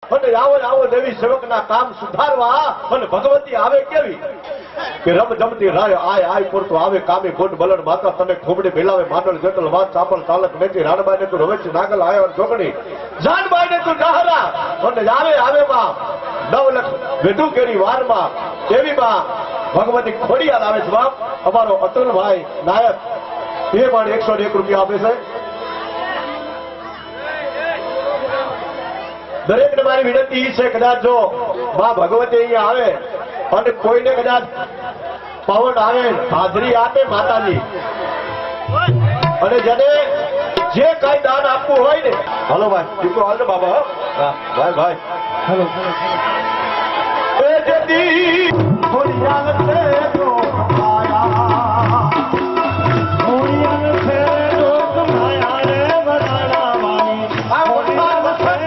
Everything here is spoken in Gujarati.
અને આવો ને આવો દેવી સેવકના કામ સુધારવા અને ભગવતી આવે કેવી કે રમ જમતી રાય આય આય પૂરતો આવે કામી ગોટ બલણ માતા તમે ખોબડી ભેલાવે માંડળ જટલ વાત ચાપલ ચાલક મેથી રાણબાઈ ને તું રવેચ નાગલ આયો જોગણી જાનબાઈ ને તું ડહરા અને આવે આવે માં 9 લાખ વેઢું કેરી વારમાં એવી માં ભગવતી ખોડિયાલ આવે છે બાપ અમારો અતુલભાઈ નાયક એ પણ 101 રૂપિયા આપે છે દરેક ને મારી વિનંતી છે કદાચ જો માં ભગવતી અહીંયા આવે અને કોઈને કદાચ પવન આવે હાજરી આપે માતાજી અને જેને જે કઈ દાન આપવું હોય ને હલો ભાઈ દીકરો હાલ ને બાબા ભાઈ ભાઈ હલો એ જતી ખોડિયાલ છે તો આયા ખોડિયાલ છે લોક માયા રે વરાણા વાણી ખોડિયાલ છે